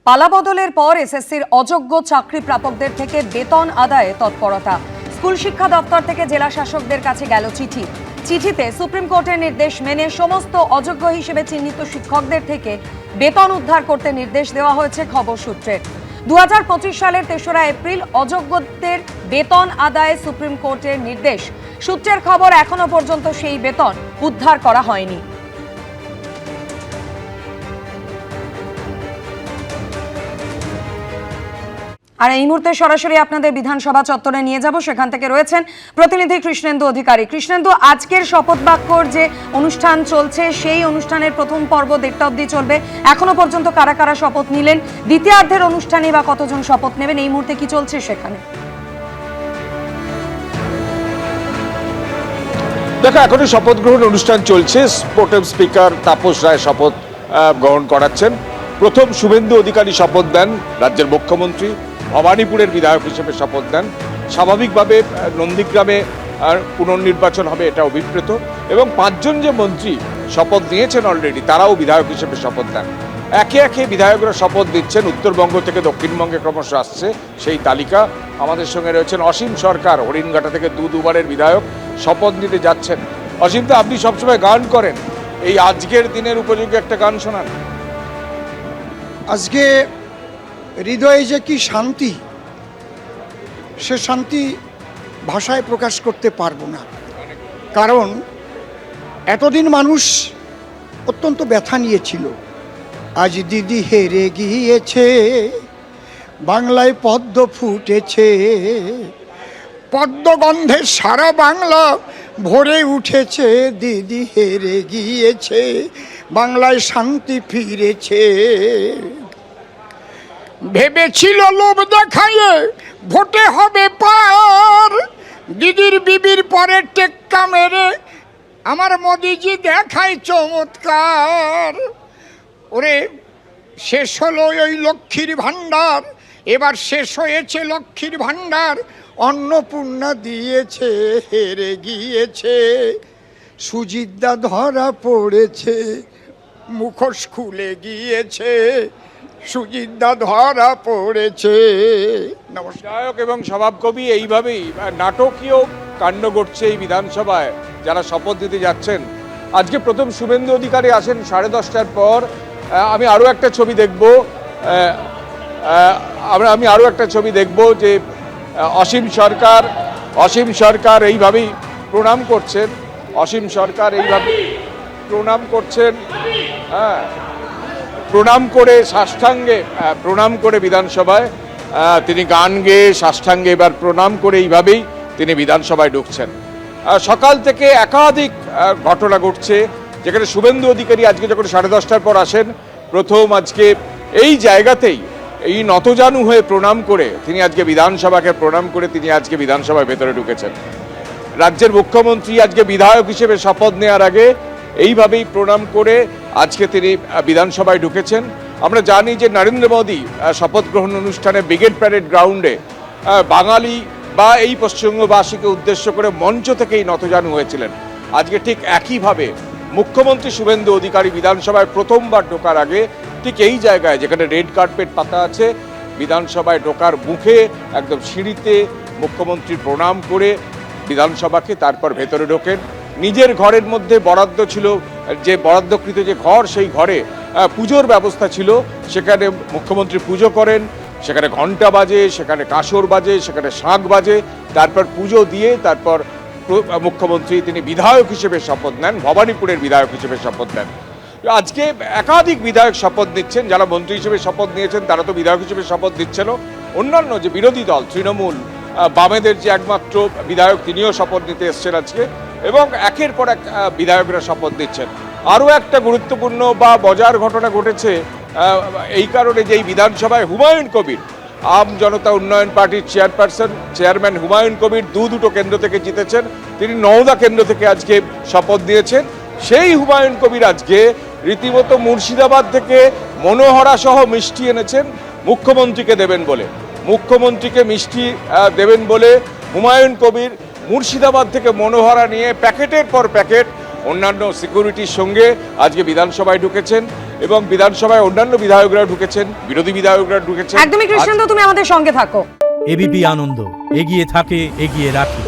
পালাবদলের পর এসএসসির অযোগ্য চাকরি প্রাপকদের থেকে বেতন আদায়ে তৎপরতা। স্কুল শিক্ষা দপ্তর থেকে জেলা শাসকদের কাছে গেল চিঠি। চিঠিতে সুপ্রিম কোর্টের নির্দেশ মেনে সমস্ত অযোগ্য হিসেবে চিহ্নিত শিক্ষকদের থেকে বেতন উদ্ধার করতে নির্দেশ দেওয়া হয়েছে খবর সূত্রে। 2025 সালের 3রা এপ্রিল অযোগ্যদের বেতন আদায়ে সুপ্রিম কোর্টের নির্দেশ। সূত্রের খবর, এখনো পর্যন্ত সেই বেতন উদ্ধার করা হয়নি। আর এই মুহূর্তে সরাসরি আপনাদের বিধানসভা চত্বরে নিয়ে যাব। সেখান থেকে রয়েছেন প্রতিনিধি কৃষ্ণেন্দু অধিকারী। কৃষ্ণেন্দু, আজকের শপথ বাক্যর যে অনুষ্ঠান চলছে সেই অনুষ্ঠানের প্রথম পর্ব 1টা অবধি চলবে। এখনো পর্যন্ত কারা কারা শপথ নিলেন, দ্বিতীয়ার্ধের অনুষ্ঠানে বা কতজন শপথ নেবেন, এই মুহূর্তে কি চলছে সেখানে? দেখো, এখনো শপথ গ্রহণ অনুষ্ঠান চলছে। প্রোটেম স্পিকার তাপস রায় শপথ গ্রহণ করাচ্ছেন। প্রথম শুভেন্দু অধিকারী শপথ দেন, রাজ্যের মুখ্যমন্ত্রী ভবানীপুরের বিধায়ক হিসেবে শপথ দেন। স্বাভাবিকভাবে নন্দীগ্রামে পুনর্নির্বাচন হবে এটা অভিপ্রেত, এবং 5 জন যে মন্ত্রী শপথ নিয়েছেন অলরেডি তারাও বিধায়ক হিসেবে শপথ দেন। একে একে বিধায়করা শপথ দিচ্ছেন। উত্তরবঙ্গ থেকে দক্ষিণবঙ্গে ক্রমশ আসছে সেই তালিকা। আমাদের সঙ্গে রয়েছেন অসীম সরকার, হরিণঘাটা থেকে দুবারের বিধায়ক, শপথ নিতে যাচ্ছেন। অসীম, তো আপনি সবসময় গান করেন, এই আজকের দিনের উপযোগী একটা গান শোনান। আজকে হৃদয়ে যে কি শান্তি, সে শান্তি ভাষায় প্রকাশ করতে পারবো না। কারণ এতদিন মানুষ অত্যন্ত ব্যথা নিয়েছিল। আজ দিদি হেরে গিয়েছে, বাংলায় পদ্ম ফুটেছে, পদ্মগন্ধে সারা বাংলা ভরে উঠেছে। দিদি হেরে গিয়েছে, বাংলায় শান্তি ফিরেছে। ভেবেছিল লোভ দেখাইয়ে ভোটে হবে পার, দিদির বিবির পরে টেক্কা মেরে আমার মোদিজি দেখায় চমৎকার। ওরে, শেষ হলো ওই লক্ষ্মীর ভাণ্ডার, এবার শেষ হয়েছে লক্ষ্মীর ভাণ্ডার। অন্নপূর্ণা দিয়েছে, হেরে গিয়েছে, সুজিতদা ধরা পড়েছে, মুখোশ খুলে গিয়েছে, সুজিতদা ধরা পড়েছে। বিধায়ক এবং স্বভাবকবি এইভাবেই নাটকীয় কাণ্ড ঘটছে এই বিধানসভায় যারা শপথ নিতে যাচ্ছেন। আজকে প্রথম শুভেন্দু অধিকারী আসেন 10:30টার পর। আমি আরও একটা ছবি দেখব, আমি আরও একটা ছবি দেখব যে অসীম সরকার এইভাবেই প্রণাম করছেন। অসীম সরকার এইভাবে প্রণাম করছেন, হ্যাঁ, প্রণাম করে সাষ্টাঙ্গে প্রণাম করে বিধানসভায় তিনি গান গেয়ে সাষ্টাঙ্গে এবার প্রণাম করে এইভাবেই তিনি বিধানসভায় ঢুকছেন। সকাল থেকে একাধিক ঘটনা ঘটছে, যেখানে শুভেন্দু অধিকারী আজকে যখন 10:30টার পর আসেন, প্রথম আজকে এই জায়গাতেই এই নতজানু হয়ে প্রণাম করে তিনি আজকে বিধানসভাকে প্রণাম করে তিনি আজকে বিধানসভার ভেতরে ঢুকেছেন। রাজ্যের মুখ্যমন্ত্রী আজকে বিধায়ক হিসেবে শপথ নেওয়ার আগে এইভাবেই প্রণাম করে আজকে তিনি বিধানসভায় ঢুকেছেন। আমরা জানি যে নরেন্দ্র মোদী শপথ গ্রহণ অনুষ্ঠানে ব্রিগেড প্যারেড গ্রাউন্ডে বাঙালি বা এই পশ্চিমবঙ্গবাসীকে উদ্দেশ্য করে মঞ্চ থেকেই নতজানু হয়েছিলেন। আজকে ঠিক একইভাবে মুখ্যমন্ত্রী শুভেন্দু অধিকারী বিধানসভায় প্রথমবার ঢোকার আগে ঠিক এই জায়গায়, যেখানে রেড কার্পেট পাতা আছে, বিধানসভায় ঢোকার মুখে একদম সিঁড়িতে মুখ্যমন্ত্রী প্রণাম করে বিধানসভাকে তারপর ভেতরে ঢোকেন। নিজের ঘরের মধ্যে বরাদ্দ ছিল, যে বরাদ্দকৃত যে ঘর, সেই ঘরে পুজোর ব্যবস্থা ছিল, সেখানে মুখ্যমন্ত্রী পুজো করেন। সেখানে ঘণ্টা বাজে, সেখানে কাসর বাজে, সেখানে শাঁখ বাজে। তারপর পুজো দিয়ে তারপর মুখ্যমন্ত্রী তিনি বিধায়ক হিসেবে শপথ নেন, ভবানীপুরের বিধায়ক হিসেবে শপথ নেন। আজকে একাধিক বিধায়ক শপথ নিচ্ছেন। যারা মন্ত্রী হিসেবে শপথ নিয়েছেন তারা তো বিধায়ক হিসেবে শপথ নিচ্ছেন। অন্যান্য যে বিরোধী দল তৃণমূল, বামেদের যে একমাত্র বিধায়ক, তিনিও শপথ নিতে এসছেন আজকে, এবং একের পর এক বিধায়করা শপথ দিচ্ছেন। আরও একটা গুরুত্বপূর্ণ বা মজার ঘটনা ঘটেছে এই কারণে যে এই বিধানসভায় হুমায়ুন কবির, আম জনতা উন্নয়ন পার্টির চেয়ারম্যান হুমায়ুন কবির দুটো কেন্দ্র থেকে জিতেছেন। তিনি নওদা কেন্দ্র থেকে আজকে শপথ দিয়েছেন। সেই হুমায়ুন কবির আজকে রীতিমতো মুর্শিদাবাদ থেকে মনোহরা সহ মিষ্টি এনেছেন মুখ্যমন্ত্রীকে দেবেন বলে। মুখ্যমন্ত্রীকে মিষ্টি দেবেন বলে হুমায়ুন কবির মুর্শিদাবাদ থেকে মনোহরা নিয়ে প্যাকেটের পর প্যাকেট অন্যান্য সিকিউরিটির সঙ্গে আজকে বিধানসভায় ঢুকেছেন এবং বিধানসভায় অন্যান্য বিধায়করা ঢুকেছেন, বিরোধী বিধায়করা ঢুকেছেন। একদমই কৃষ্ণেন্দু, তুমি আমাদের সঙ্গে থাকো। এবিপি আনন্দ, এগিয়ে থাকে, এগিয়ে রাখে।